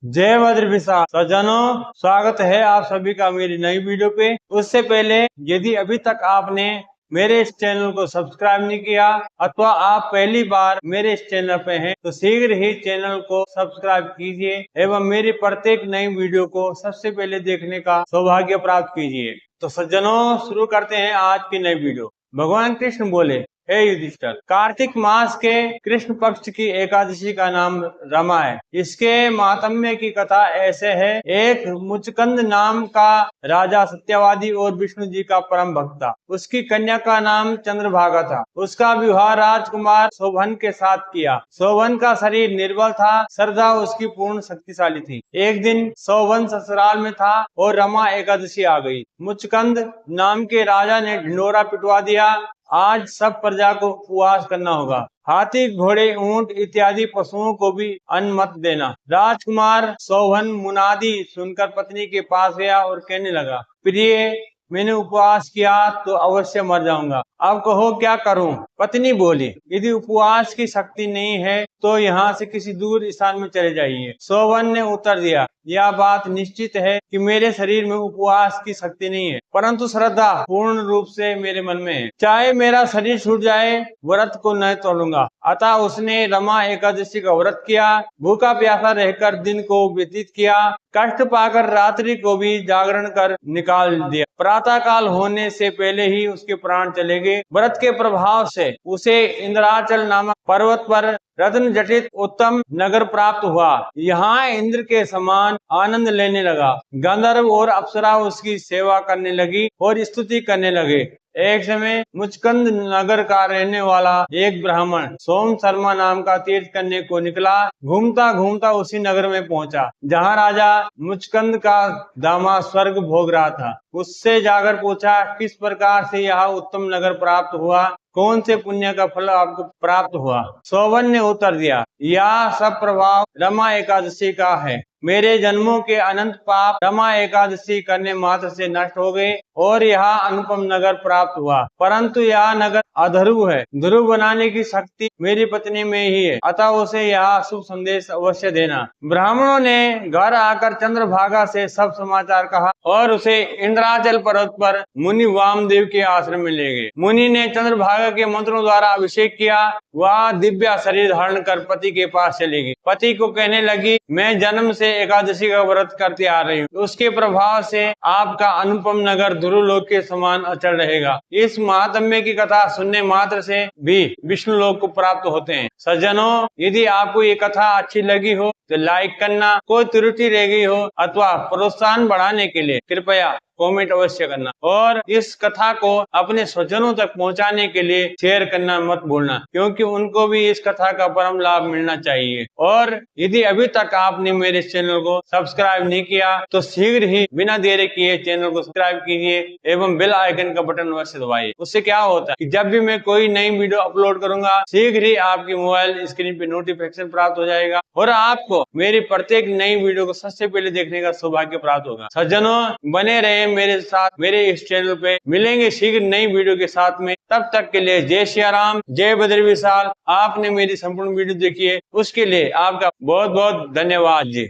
जय बद्र विशाल सज्जनों, स्वागत है आप सभी का मेरी नई वीडियो पे। उससे पहले यदि अभी तक आपने मेरे इस चैनल को सब्सक्राइब नहीं किया अथवा आप पहली बार मेरे इस चैनल पे हैं तो शीघ्र ही चैनल को सब्सक्राइब कीजिए एवं मेरी प्रत्येक नई वीडियो को सबसे पहले देखने का सौभाग्य प्राप्त कीजिए। तो सज्जनों, शुरू करते हैं आज की नई वीडियो। भगवान कृष्ण बोले, हे युधिष्ठिर, कार्तिक मास के कृष्ण पक्ष की एकादशी का नाम रमा है। इसके माहात्म्य की कथा ऐसे है। एक मुचकंद नाम का राजा सत्यवादी और विष्णु जी का परम भक्त था। उसकी कन्या का नाम चंद्रभागा था। उसका विवाह राजकुमार शोभन के साथ किया। शोभन का शरीर निर्बल था, श्रद्धा उसकी पूर्ण शक्तिशाली थी। एक दिन शोभन ससुराल में था और रमा एकादशी आ गई। मुचकंद नाम के राजा ने ढिंडोरा पिटवा दिया। आज सब प्रजा को उपवास करना होगा। हाथी, घोड़े, ऊंट इत्यादि पशुओं को भी अन्न मत देना। राजकुमार शोभन मुनादी सुनकर पत्नी के पास गया और कहने लगा, प्रिय, मैंने उपवास किया तो अवश्य मर जाऊंगा। अब कहो क्या करूं? पत्नी बोली, यदि उपवास की शक्ति नहीं है तो यहाँ से किसी दूर स्थान में चले जाइए। शोभन ने उत्तर दिया, यह बात निश्चित है कि मेरे शरीर में उपवास की शक्ति नहीं है, परंतु श्रद्धा पूर्ण रूप से मेरे मन में है। चाहे मेरा शरीर छूट जाए, व्रत को न तोड़ूंगा। अतः उसने रमा एकादशी का व्रत किया। भूखा प्यासा रहकर दिन को व्यतीत किया। कष्ट पाकर रात्रि को भी जागरण कर निकाल दिया। प्रातः काल होने से पहले ही उसके प्राण चले गए। व्रत के प्रभाव से उसे इंद्राचल नामक पर्वत पर रत्न जटित उत्तम नगर प्राप्त हुआ। यहाँ इंद्र के समान आनंद लेने लगा। गंधर्व और अप्सरा उसकी सेवा करने लगी और स्तुति करने लगे। एक समय मुचकंद नगर का रहने वाला एक ब्राह्मण सोम शर्मा नाम का तीर्थ करने को निकला। घूमता घूमता उसी नगर में पहुंचा जहां राजा मुचकंद का दामाद स्वर्ग भोग रहा था। उससे जाकर पूछा, किस प्रकार से यह उत्तम नगर प्राप्त हुआ? कौन से पुण्य का फल आपको प्राप्त हुआ? शोभन ने उत्तर दिया, यह सब प्रभाव रमा एकादशी का है। मेरे जन्मों के अनंत पाप रमा एकादशी करने मात्र से नष्ट हो गए और यह अनुपम नगर प्राप्त हुआ। परंतु यह नगर अध्रुव है। ध्रुव बनाने की शक्ति मेरी पत्नी में ही है, अतः उसे यह शुभ संदेश अवश्य देना। ब्राह्मणों ने घर आकर चंद्रभागा से सब समाचार कहा और उसे इंद्राचल पर्वत पर मुनि वामदेव के आश्रम में ले गए। मुनि ने चंद्रभागा के मंत्रों द्वारा अभिषेक किया। वह दिव्य शरीर धारण कर पति के पास चली गई। पति को कहने लगी, मैं जन्म से एकादशी का व्रत करते आ रही हूँ। उसके प्रभाव से आपका अनुपम नगर ध्रुवलोक के समान अचल रहेगा। इस महात्म्य की कथा सुनने मात्र से भी विष्णु लोक को प्राप्त होते हैं। सज्जनों, यदि आपको ये कथा अच्छी लगी हो तो लाइक करना। कोई त्रुटि रह गई हो अथवा प्रोत्साहन बढ़ाने के लिए कृपया कमेंट अवश्य करना और इस कथा को अपने स्वजनों तक पहुंचाने के लिए शेयर करना मत भूलना, क्योंकि उनको भी इस कथा का परम लाभ मिलना चाहिए। और यदि अभी तक आपने मेरे चैनल को सब्सक्राइब नहीं किया तो शीघ्र ही बिना देरी किए चैनल को सब्सक्राइब कीजिए एवं बेल आइकन का बटन अवश्य दबाइए। उससे क्या होता है कि जब भी मैं कोई नई वीडियो अपलोड करूंगा शीघ्र ही आपकी मोबाइल स्क्रीन पे नोटिफिकेशन प्राप्त हो जाएगा और आपको मेरी प्रत्येक नई वीडियो को सबसे पहले देखने का सौभाग्य प्राप्त होगा। सज्जनों, बने रहे मेरे साथ मेरे इस चैनल पे। मिलेंगे शीघ्र नई वीडियो के साथ में। तब तक के लिए जय श्री राम, जय बद्र विशाल। आपने मेरी संपूर्ण वीडियो देखी है उसके लिए आपका बहुत बहुत धन्यवाद जी।